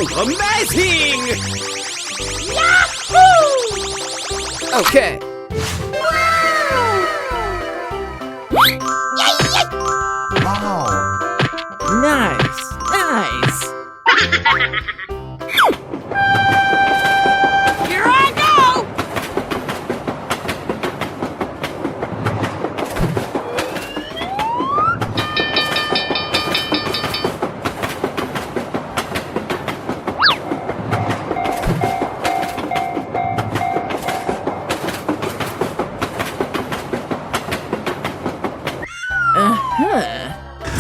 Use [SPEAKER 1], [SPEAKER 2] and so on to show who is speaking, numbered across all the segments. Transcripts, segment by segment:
[SPEAKER 1] Amazing!
[SPEAKER 2] Yahoo!
[SPEAKER 1] Okay.
[SPEAKER 2] Wow!
[SPEAKER 1] Nice, nice.
[SPEAKER 2] Here I go!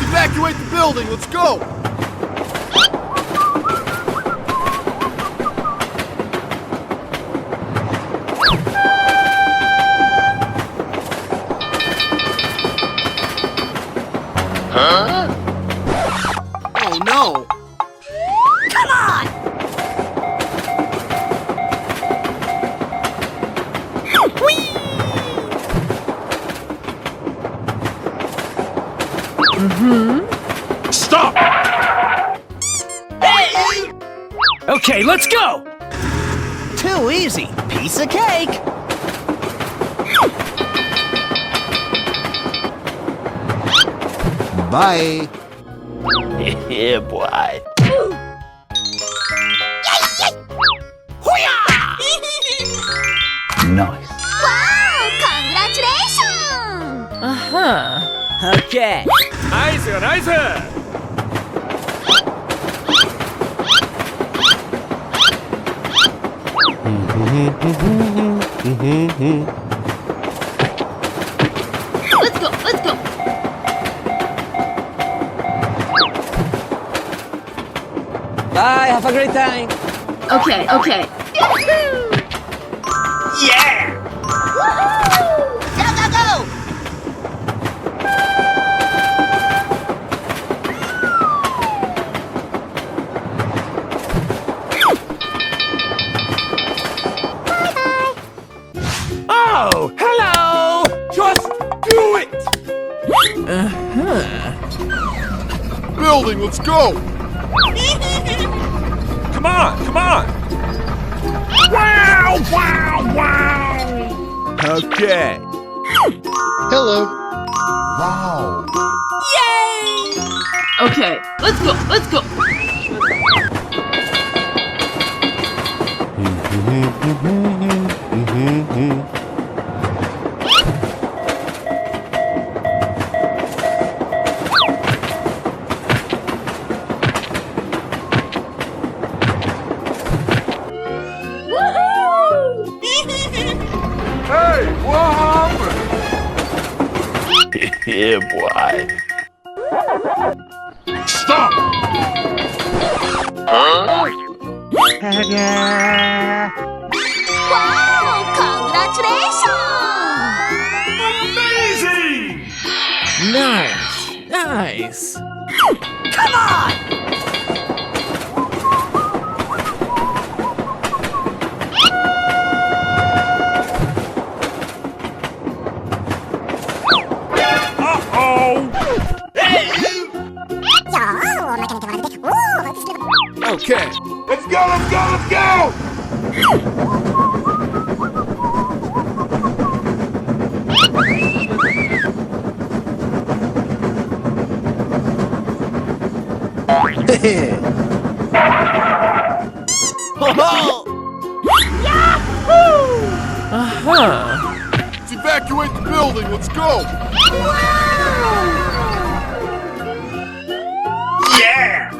[SPEAKER 3] Evacuate the building, let's go!
[SPEAKER 2] Huh?
[SPEAKER 3] Oh no!
[SPEAKER 2] Come on! Whee!
[SPEAKER 1] Stop!
[SPEAKER 2] Hey!
[SPEAKER 1] Okay, let's go!
[SPEAKER 4] Too easy. Piece of cake.
[SPEAKER 3] Bye!
[SPEAKER 4] Yeah, boy. Nice.
[SPEAKER 2] Wow! Congratulations!
[SPEAKER 4] Okay.
[SPEAKER 1] Nice, nice!
[SPEAKER 2] Let's go! Let's go!
[SPEAKER 4] Bye. Have a great time.
[SPEAKER 2] Okay, okay. Yahoo!
[SPEAKER 4] Yeah.
[SPEAKER 2] Woohoo! Go, go, go!
[SPEAKER 1] Oh, hello! Just do it!
[SPEAKER 3] Building, let's go!
[SPEAKER 1] Come on, come on! Wow, wow, wow!
[SPEAKER 3] Okay. Hello. Wow.
[SPEAKER 2] Yay! Okay, let's go, let's go!
[SPEAKER 3] Hey, what happened?
[SPEAKER 4] Yeah, boy.
[SPEAKER 3] Stop!
[SPEAKER 2] Wow! Congratulations!
[SPEAKER 1] Amazing! Nice, nice!
[SPEAKER 2] Come on!
[SPEAKER 3] Okay. Let's go, let's go, let's go! Let's evacuate the building, let's go!
[SPEAKER 1] Yeah!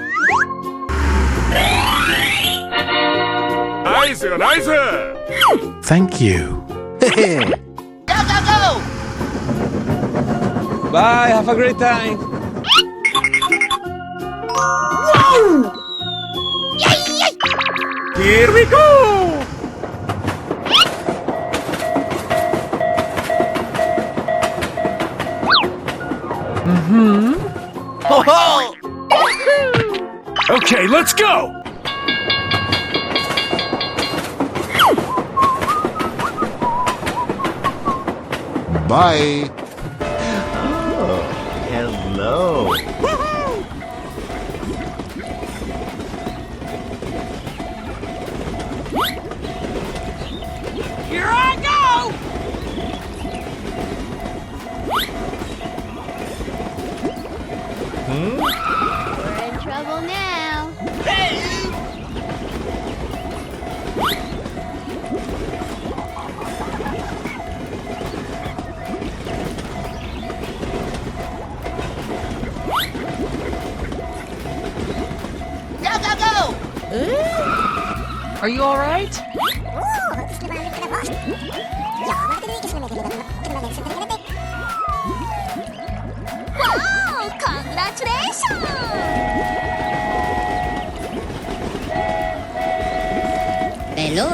[SPEAKER 1] Nice, nice!
[SPEAKER 3] Thank you.
[SPEAKER 2] Go, go, go!
[SPEAKER 4] Bye. Have a great time.
[SPEAKER 2] Whoa! Yay, yay!
[SPEAKER 1] Here we go! Okay, let's go!
[SPEAKER 3] Bye.
[SPEAKER 4] Hello.
[SPEAKER 2] Are you alright?
[SPEAKER 5] Wow! Congratulations! Hello?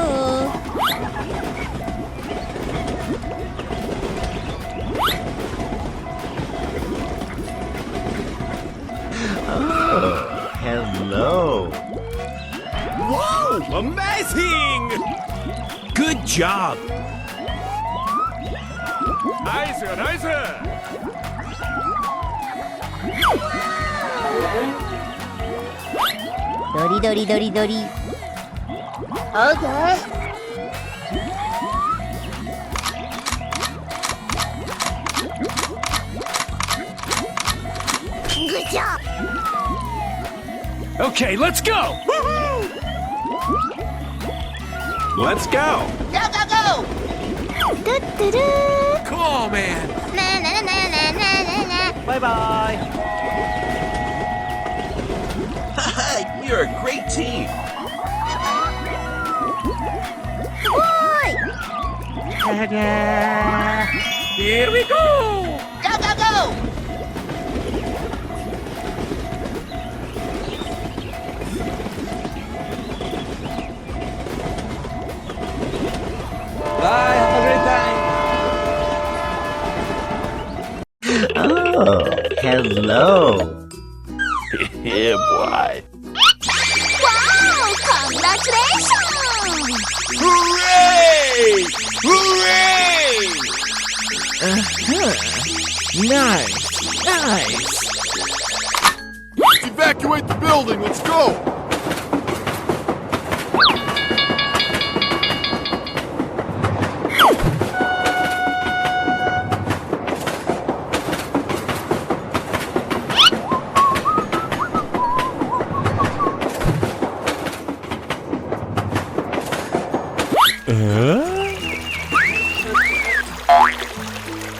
[SPEAKER 4] Hello.
[SPEAKER 1] Whoa! Amazing! Good job! Nice, nice!
[SPEAKER 5] Dori dori dori dori. Okay. Good job.
[SPEAKER 1] Okay, let's go! Let's go!
[SPEAKER 4] Go, go, go!
[SPEAKER 1] Come on, man!
[SPEAKER 4] Bye-bye. You're a great team.
[SPEAKER 1] Here we go!
[SPEAKER 4] Go, go, go!
[SPEAKER 1] Bye, have a great time!
[SPEAKER 4] Oh, hello. Yeah, boy.
[SPEAKER 5] Wow! Congratulations!
[SPEAKER 1] Hooray! Hooray! Nice, nice!
[SPEAKER 3] Evacuate the building, let's go!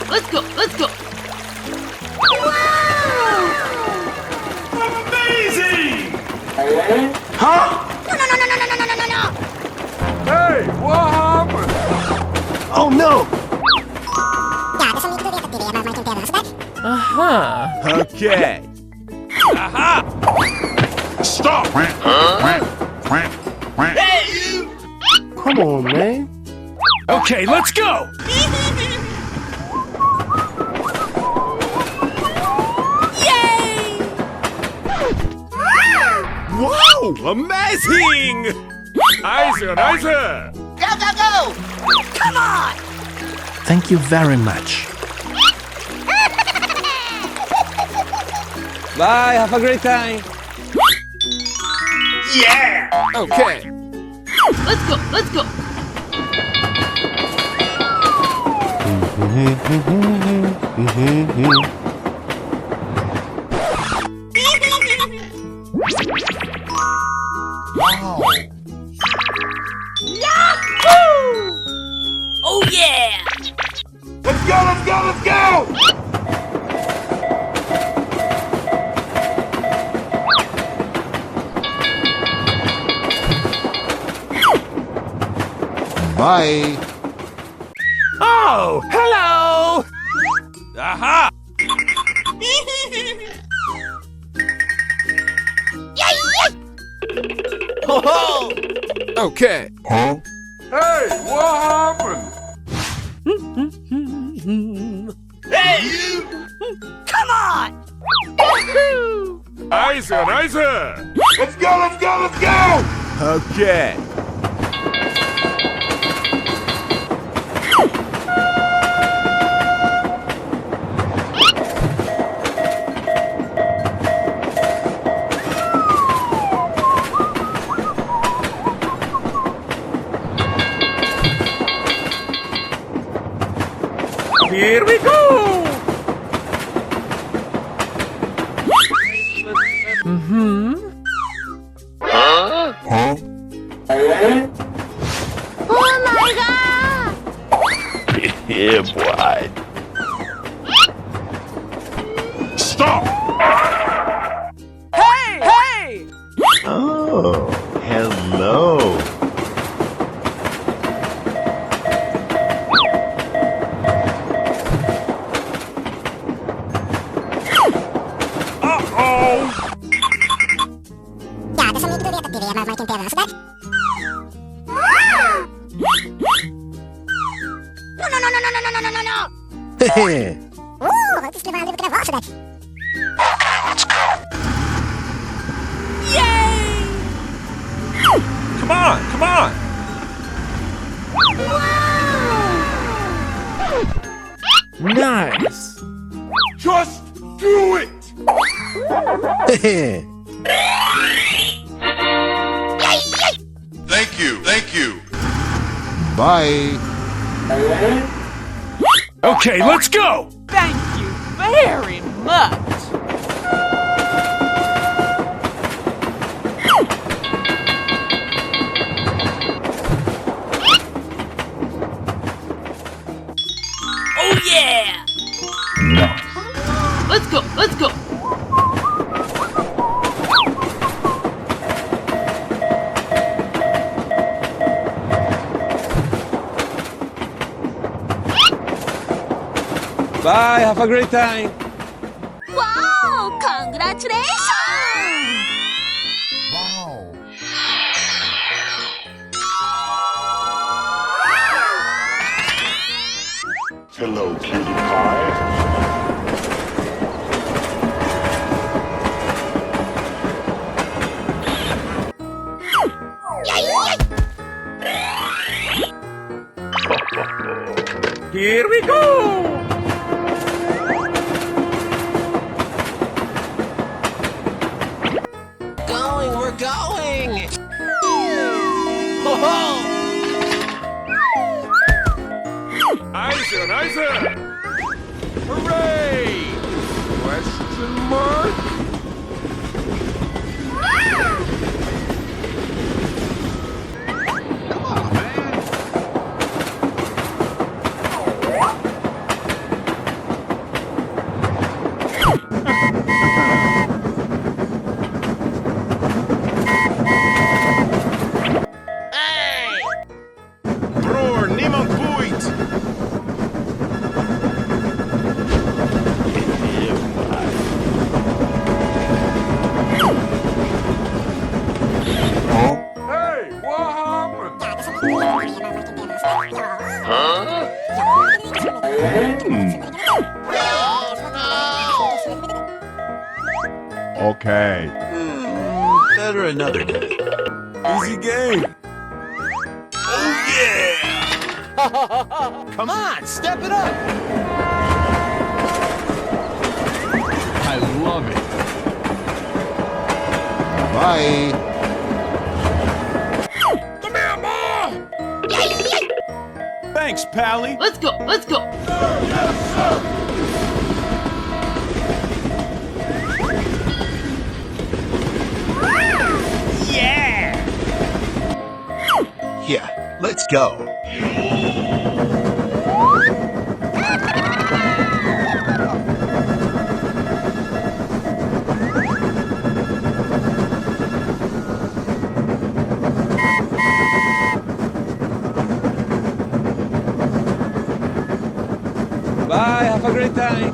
[SPEAKER 2] Let's go, let's go.
[SPEAKER 1] Amazing!
[SPEAKER 3] Hey, what happened?
[SPEAKER 4] Oh, no.
[SPEAKER 1] Uh-huh.
[SPEAKER 3] Okay.
[SPEAKER 1] Aha!
[SPEAKER 3] Stop!
[SPEAKER 4] Come on, man.
[SPEAKER 1] Okay, let's go! Wow! Amazing! Nice, nice!
[SPEAKER 4] Go, go, go!
[SPEAKER 6] Thank you very much.
[SPEAKER 1] Bye, have a great time!
[SPEAKER 3] Yeah! Okay.
[SPEAKER 2] Let's go, let's go.
[SPEAKER 5] Oh yeah!
[SPEAKER 3] Let's go, let's go, let's go! Bye.
[SPEAKER 1] Oh, hello! Aha!
[SPEAKER 3] Ho-ho! Okay. Huh? Hey, what happened?
[SPEAKER 1] Hey, you!
[SPEAKER 5] Come on!
[SPEAKER 1] Nice, nice!
[SPEAKER 3] Let's go, let's go, let's go!
[SPEAKER 1] Okay. Here we go! Mm-hmm.
[SPEAKER 3] Huh?
[SPEAKER 5] Oh my god!
[SPEAKER 6] Yeah, boy.
[SPEAKER 3] Stop!
[SPEAKER 1] Hey! Hey!
[SPEAKER 4] Oh, hello.
[SPEAKER 6] Heh.
[SPEAKER 1] Come on, come on.
[SPEAKER 6] Nice.
[SPEAKER 1] Just do it.
[SPEAKER 6] Heh.
[SPEAKER 3] Thank you. Thank you.
[SPEAKER 6] Bye.
[SPEAKER 1] Okay, let's go.
[SPEAKER 2] Thank you very much.
[SPEAKER 5] Oh yeah!
[SPEAKER 2] Let's go, let's go.
[SPEAKER 1] Bye, have a great time.
[SPEAKER 5] Wow! Congratulations!
[SPEAKER 6] Hello, cutie pie.
[SPEAKER 1] Here we go.
[SPEAKER 4] We're going! Ho-ho!
[SPEAKER 1] Nicer, nicer. Hooray! Question mark?
[SPEAKER 3] Bror, niemand boeit.
[SPEAKER 1] Hey, what happened?
[SPEAKER 3] Okay.
[SPEAKER 6] Better another day.
[SPEAKER 1] Easy game.
[SPEAKER 4] Come on, step it up!
[SPEAKER 3] I love it.
[SPEAKER 6] Bye.
[SPEAKER 1] Come here, Ma! Thanks, Pally.
[SPEAKER 2] Let's go, let's go.
[SPEAKER 6] Yeah, let's go.
[SPEAKER 1] Bye, have a great time.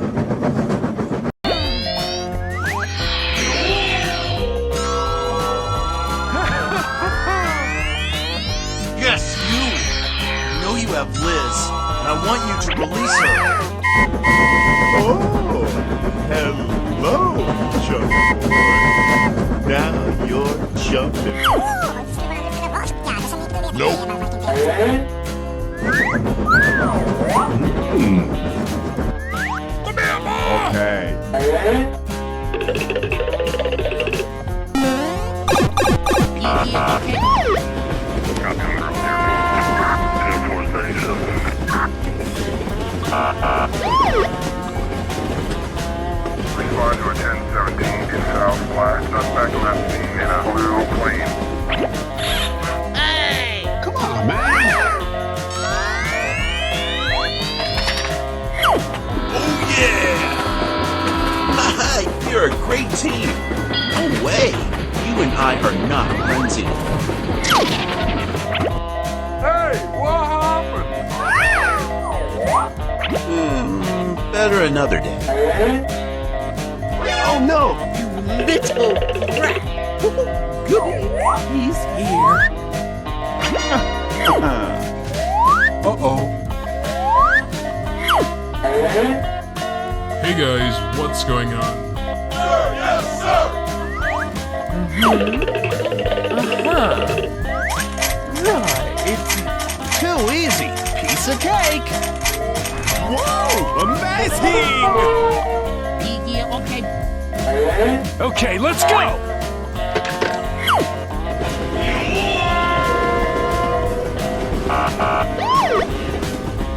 [SPEAKER 7] Yes, you! I know you have Liz, and I want you to release her.
[SPEAKER 3] Oh, hello, jump boy. Now you're jumping. Nope. Okay.
[SPEAKER 8] Respond to a 1017 in Southwest. Suspect left seen in a blue plane.
[SPEAKER 3] Come on, man.
[SPEAKER 7] Oh yeah! Haha, you're a great team. No way. You and I are not friends anymore.
[SPEAKER 1] Hey, what happened?
[SPEAKER 7] Better another day. Oh no, you little brat!
[SPEAKER 3] goody, he's here. Uh-oh.
[SPEAKER 9] Hey guys, what's going on?
[SPEAKER 4] Right. Too easy. Piece of cake.
[SPEAKER 1] Whoa! Amazing! Okay, let's go!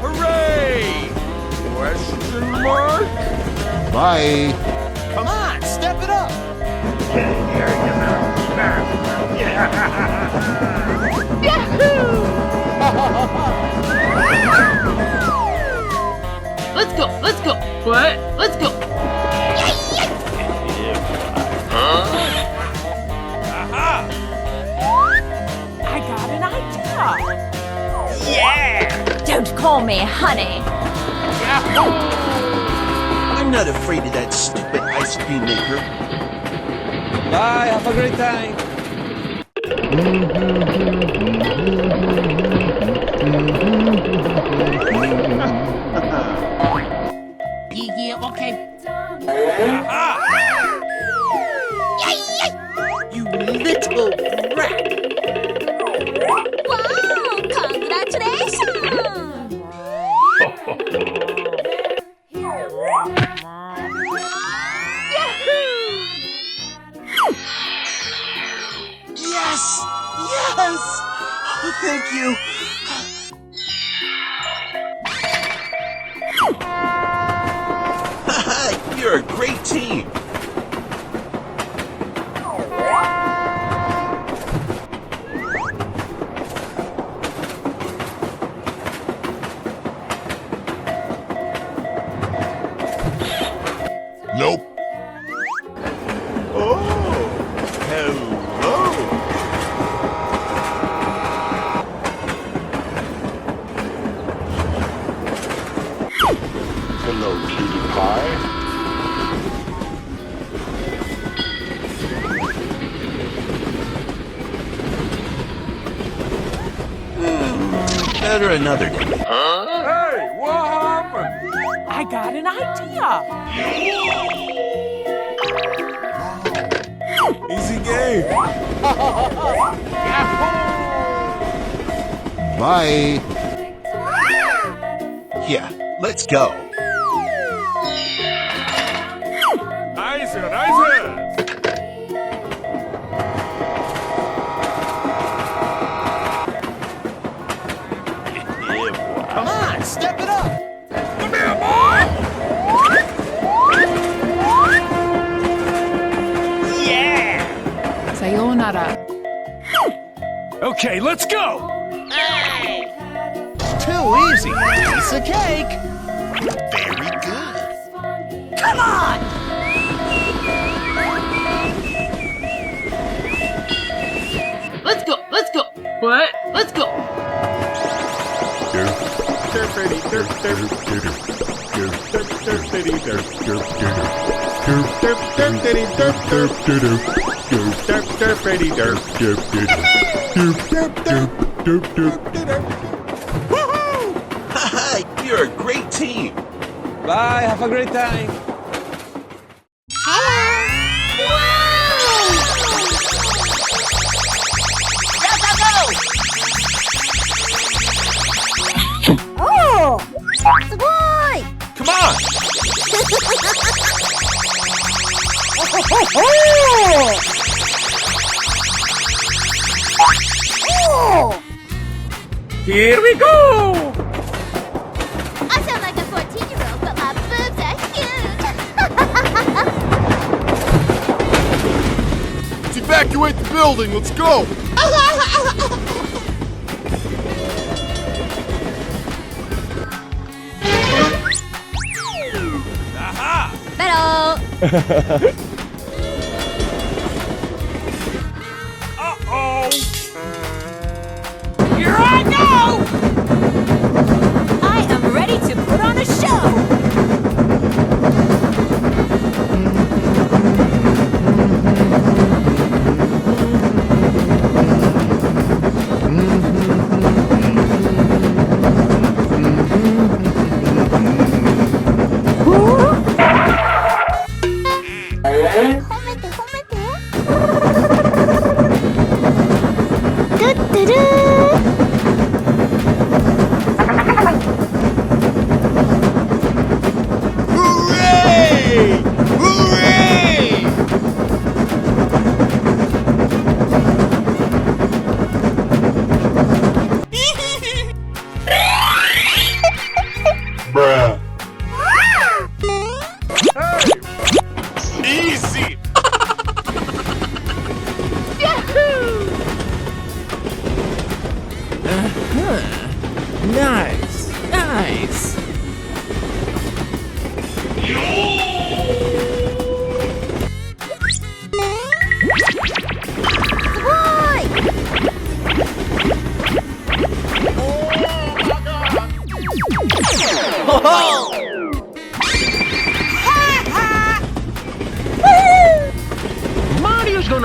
[SPEAKER 1] Hooray! Question mark?
[SPEAKER 6] Bye.
[SPEAKER 4] Come on, step it up.
[SPEAKER 2] Let's go. Let's go. What? Let's go.
[SPEAKER 5] I got an idea. Don't call me honey.
[SPEAKER 7] I'm not afraid of that stupid ice cream maker.
[SPEAKER 1] Bye, have a great time!
[SPEAKER 7] You little brat!
[SPEAKER 5] Wow! Congratulations!
[SPEAKER 7] Yes! Yes! Oh, thank you! Haha, you're a great team!
[SPEAKER 3] Nope.
[SPEAKER 7] Oh! Hello!
[SPEAKER 6] Hello, cutie pie.
[SPEAKER 7] Better another day.
[SPEAKER 1] Hey, what happened?
[SPEAKER 5] I got an idea.
[SPEAKER 1] Easy game.
[SPEAKER 6] Bye.
[SPEAKER 7] Yeah, let's go.
[SPEAKER 1] Nice, nice.
[SPEAKER 4] Come on, step it up.
[SPEAKER 1] Come here, boy!
[SPEAKER 2] Sayonara.
[SPEAKER 1] Okay, let's go!
[SPEAKER 4] Too easy. Piece of cake.
[SPEAKER 6] Very good.
[SPEAKER 5] Come on!
[SPEAKER 2] Let's go. Let's go. What? Let's go.
[SPEAKER 7] Haha, you're a great team.
[SPEAKER 1] Bye, have a great time!
[SPEAKER 5] Oh! Sugoi!
[SPEAKER 1] Come on!
[SPEAKER 5] Oh!
[SPEAKER 1] Here we go!
[SPEAKER 5] I sound like a 14-year-old, but my boobs are huge.
[SPEAKER 3] Evacuate the building, let's go!
[SPEAKER 5] Hello.
[SPEAKER 1] Uh-oh! Here I go!
[SPEAKER 5] I am ready to put on a show.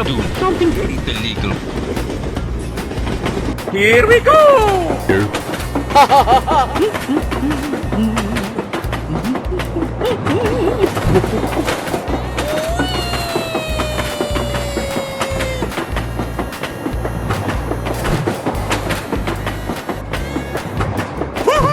[SPEAKER 10] wanna do something illegal.
[SPEAKER 1] Here we go! Come on!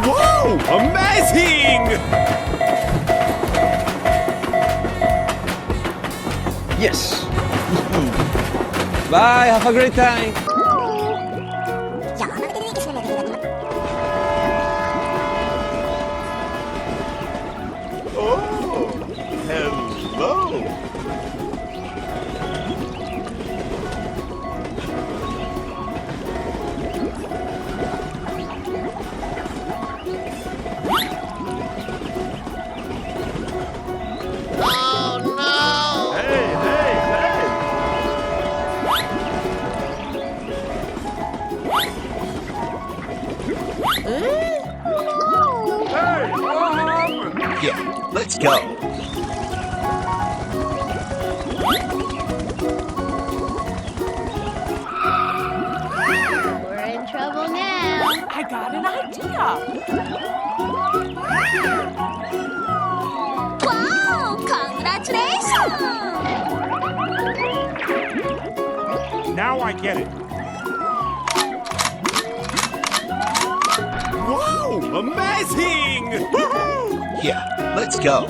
[SPEAKER 1] Whoa! Amazing!
[SPEAKER 4] Yes.
[SPEAKER 1] Bye, have a great time!
[SPEAKER 7] Hello. Yeah, let's go.
[SPEAKER 5] We're in trouble now.
[SPEAKER 2] I got an idea.
[SPEAKER 5] Wow! Congratulations!
[SPEAKER 1] Now I get it. Wow! Amazing! Woohoo!
[SPEAKER 7] Yeah, let's go.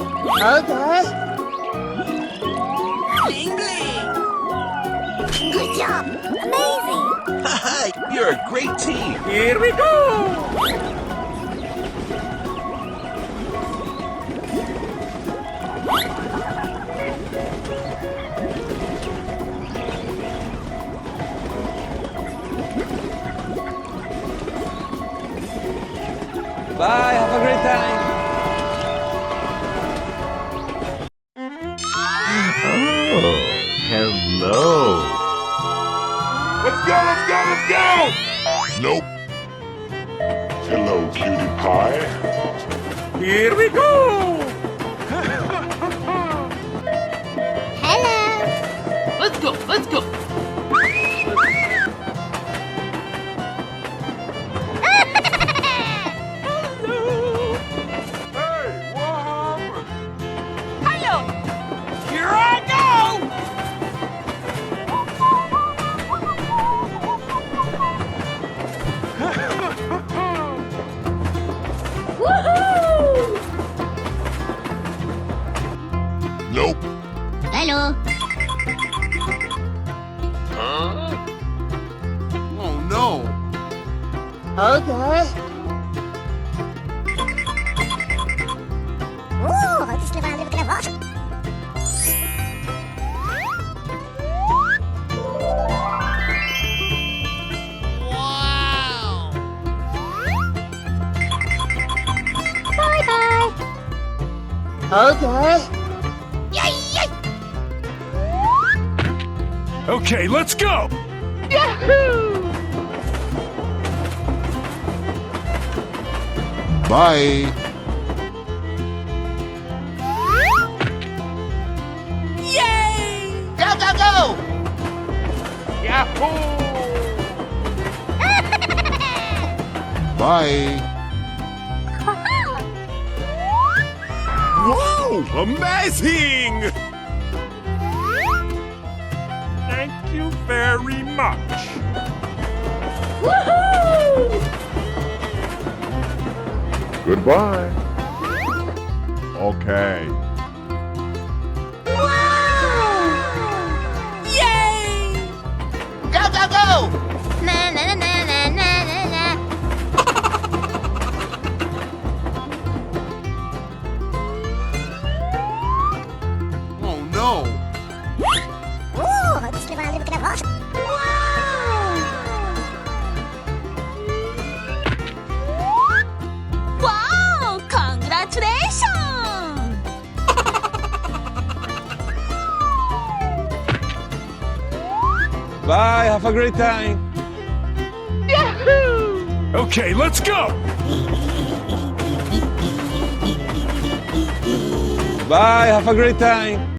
[SPEAKER 5] Good job! Amazing!
[SPEAKER 7] Hi, you're a great team.
[SPEAKER 1] Here we go! Bye, have a great time!
[SPEAKER 6] Hello.
[SPEAKER 3] Let's go, let's go, let's go! Nope. Hello, cutie pie.
[SPEAKER 1] Here we go!
[SPEAKER 5] Hello!
[SPEAKER 2] Let's go, let's go.
[SPEAKER 1] Here I go!
[SPEAKER 3] Nope.
[SPEAKER 5] Hello!
[SPEAKER 3] Oh no.
[SPEAKER 1] Okay, let's go!
[SPEAKER 6] Bye.
[SPEAKER 4] Go, go, go!
[SPEAKER 6] Bye.
[SPEAKER 1] Wow! Amazing! Thank you very much.
[SPEAKER 3] Goodbye. Okay.
[SPEAKER 4] Go, go, go!
[SPEAKER 5] Na na na na na na na na.
[SPEAKER 3] Oh no.
[SPEAKER 5] Wow! Congratulations!
[SPEAKER 11] Bye, have a great time.
[SPEAKER 1] Okay, let's go!
[SPEAKER 11] Bye, have a great time.